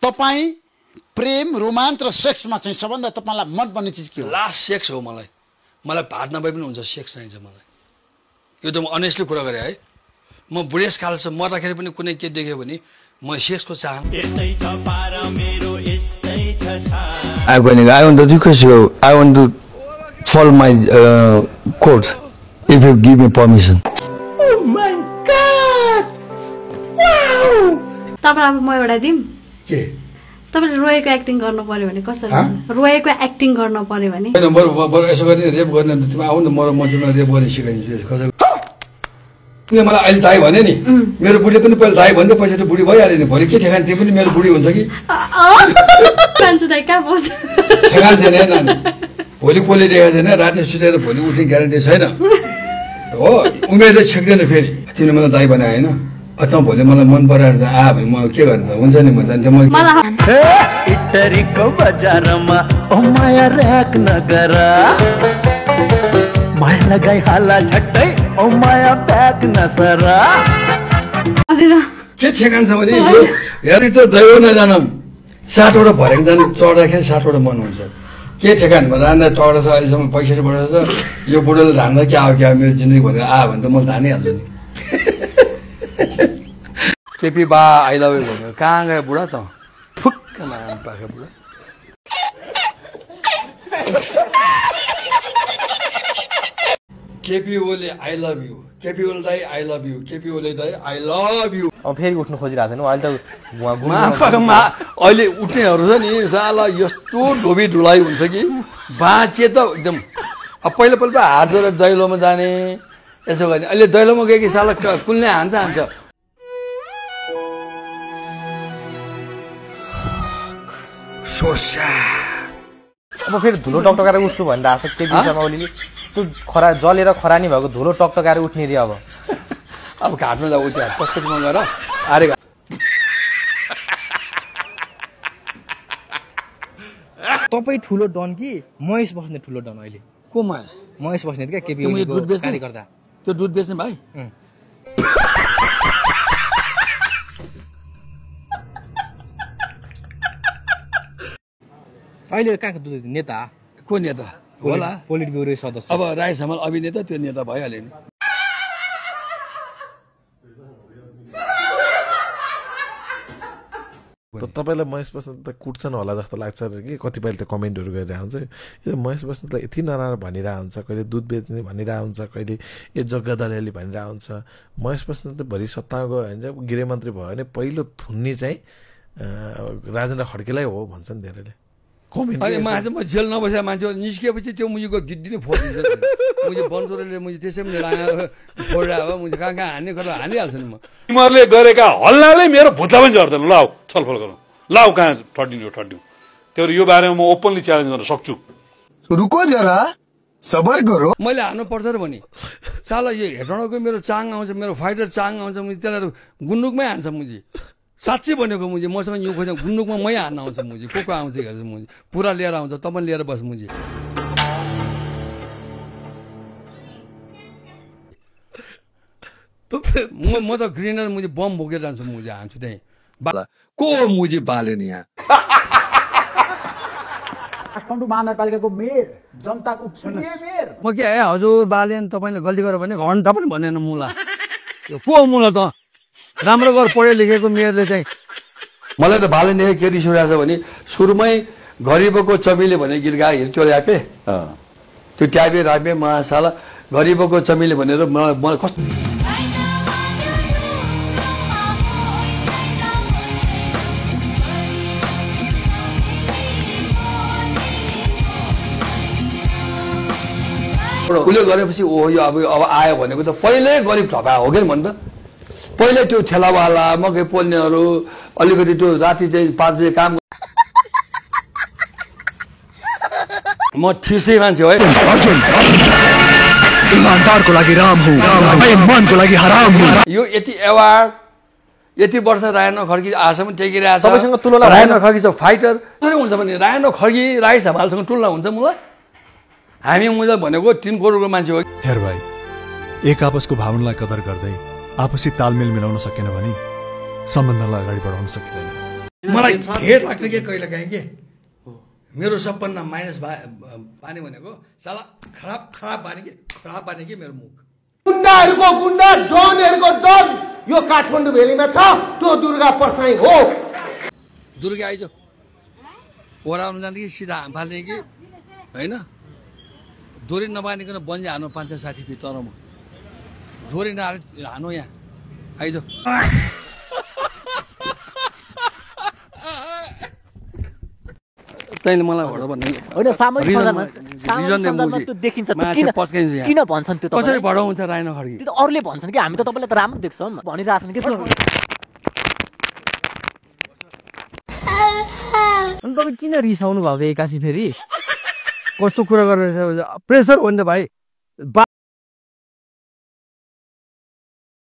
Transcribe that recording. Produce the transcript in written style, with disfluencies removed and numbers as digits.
तपाईँ प्रेम रोमान्स र सेक्समा चाहिँ सबभन्दा तपाईँलाई मनपर्ने चिज के हो? लास्ट सेक्स हो मलाई भात नभए पनि हुन्छ, सेक्स चाहिन्छ मलाई। यो त म अनेस्टली कुरा गरेँ है। म बुढेसकालसम्म मर्दाखेरि पनि कुनै के देख्यो भने म सेक्सको चाहना। I want to request you. I want to follow my court if you give me permission. Oh my God! Wow! तपाईलाई म एउटा दिम के तपाईले रोएको एक्टिङ गर्नु पर्यो भने कसरी रोएको एक्टिङ गर्नु पर्यो भने बरु यसो गर्ने रेप गर्ने तिमी आउनु म तिमीलाई रेप गर्ने सिकाइदिन्छु कसरी। तिमीले मलाई अहिले दाइ भने नि मेरो बुढीले पनि पहिला दाइ भन्दै पछि त बुढी भइहाल्यो नि। भोलि के ठेगान त्यो पनि मेरो बुढी हुन्छ कि मान्छे दाइ कहाँ पाउँछ ठेगान छैन नानी। भोलि कसले देखाएको छैन राति सुतेर भोलि उठ्ने ग्यारेन्टी छैन हो। उमेरले छेक्दैन फेरि तिमीले मलाई दाइ भने होइन अथवा भोलि मलाई मन पराएर आ भने म के गर्ने हुन्छ नि भन्छ म इटरीको बजारमा ओ माया र्याक नगर माया लगाई हाला झट्टै ओ माया प्याक नगर के ठेगान छ भने यो हेरि त दैव नजानम 7 वटा भरेको जानु चढ्दाखेरि 7 वटा मन हुन्छ। के ठेगान भएर रान्दा टढा छ अहिलेसम्म पैसा बढेको छ यो बुढोले धान्दा के आयो क्या मेरो जिन्दगी भनेर आ भने त मैले धानिहाल्छु नि। केपी बा आई लभ यु भन्यो कहाँ गयो बुढा त फुक्क नाम पाखे बुढा। केपी ओले आई लभ यु, केपी ओले दाइ आई लभ यु, केपी ओले दाइ आई लभ यु। अब फेरि उठ्नु खोजिरहेको छैन अहिले त अहिले उठ्नेहरू छ नि साला यस्तो ढोबी ढुलाइ हुन्छ कि बाँचे त एकदम। अब पहिला हात जोडेर दैलोमा जाने यसो गर्ने अहिले दैलोमा गयो कि साला कुल्ने हान्छ अब फेरि धुलो टकटकाएर उठ्छु भनिरहेको छ के दिशा ओलीले त्यो खरा जलेर खरानी भएको धुलो टकटकाएर उठ्ने रे अब घाटमा जाऊ त्यो पस्पेटमा गएर आरे तपाईँ ठुलो डन कि महेश बस्ने ठुलो डन अहिले को महेश बस्ने क्या केपी कार्यकर्ता त्यो दुध बेच्ने भाइ अहिले कहाँको दुध नेता को नेता होला पोलिट ब्युरो सदस्य अब राई समाल अभिनेता त्यो नेता भइहाल्यो नि। तपाईलाई महेश बस्नेत त कुट्छन् होला जस्तो लाग्छ कि कतिपयले त कमेन्टहरू गरिरहेको हुन्छ यो महेश बस्नेतलाई यति नराम्रो भनिरहेको हुन्छ कहिले दुध बेच्ने भनिरहेको हुन्छ कहिले यो जग्गा दलाली भनिरहेको हुन्छ। महेश बस्नेत भरि सत्तामा गयो भने चाहिँ गृहमन्त्री भयो भने पहिलो थुन्ने चाहिँ राजेन्द्र खड्केलाई हो भन्छन् धेरैले। अहिले मान्छे म जेल नबसेको मान्छे निस्किएपछि त्यो मुझीको गिद्दी नै फोडिदिन्छ मुझे बन्चोरले मुझे त्यसै पनि फोडेर अब मुझे कहाँ हान्ने गरेर हानिहाल्छ नि। म तिमीहरूले गरेका हल्लाले मेरो भुत्ला पनि झर्दैन। लाऊ छलफल गरौँ लाऊ कहाँ ठड्डिनु त्यो यो बारेमा म ओपनली च्यालेन्ज गर्न सक्छु। रुको जरा सबर करो। मैले हान्नु पर्छ र भने साला यो हेटौँडाको मेरो चाङ आउँछ मेरो फाइटर चाङ आउँछ मुझे त्यसलाई गुन्डुकमै हान्छ मुझे साँच्चै भनेको मुझे मसँग यो खोज्दा गुन्डुकमा मै हान्न आउँछ मुझे को आउँछ हेर्छ मुझे पुरा लिएर आउँछ त पनि लिएर बस मुझे। म त ग्रेनेड मुझे बम बोकेर जान्छु मुझे हान्छु त्यहीँ को मुझे बाले नि यहाँ काठमाडौँ महानगरपालिकाको मेयर जनताको प्रिय मेयर म के हजुर बालेन तपाईँले गल्ती गरेर भने घन्टा पनि भनेन मुला यो को मुला त राम्रो गर पढे लेखेको मेयरले चाहिँ। मलाई त बालेन के रिस उठाएको छ भने सुरुमै गरिबको चमेली भन्ने गीत गायो त्यो ल्यापे त्यो ट्यापे रापे महासाला गरिबको चमेली भनेर मलाई कस्तो उसले गरेपछि ओ यो अब आयो भनेको त पहिल्यै गरिब थपा हो कि भन्दा पहिले त्यो ठेलावाला मकै पोल्नेहरू अलिकति त्यो राति चाहिँ 5 बजे काम म ठिसै मान्छे हो इमानदारको लागि राम हो बेइमानको लागि हराम हो। यो यति एवार्ड यति वर्ष रायन खड्गी आजसम्म टेकिरहेको छ। सबैसँग तुलना रायन खड्गी छ फाइटर कसरी हुन्छ भने रायन खड्गी राई समालसँग तुलना हुन्छ मलाई हामी मुझे भनेको 3 करोडको मान्छे हो। हेर भाइ एक आपसको भावनालाई कदर गर्दै आपसी तालमेल मिलाउन सकेन भने सम्बन्धलाई अगाडि बढाउन सकिँदैन। मलाई घेर लाग्छ कि कहिले काहीँ के मेरो सपना माइनस पानी भनेको साला खराब बानी के मेरो मुख गुन्डाहरूको गुन्डा डनहरूको डन यो काठमाडौँ भेलीमा छ त्यो दुर्गा परसाई हो दुर्गा आइज ओराउनु जाने कि सिधा फाल्ने कि होइन दोरी नबानिकन बन्जा हानु 560 फिट तर म दोरी नहाले हानु यहाँ आइज तैँले मलाई भड भन्ने होइन सामूहिक सन्दर्भमा त्यो देखिन्छ किन भन्छन् त्यो कसरी भडाउँछ राइनो खड्की त्यो त अरूले भन्छन् कि हामी त तपाईँलाई त राम्रो देख्छौँ भनिरहेछन् कि अनि तपाईँ किन रिसाउनु भएको एक्कासी फेरि कस्तो कुरा गरेर प्रेसर हो नि त भाइ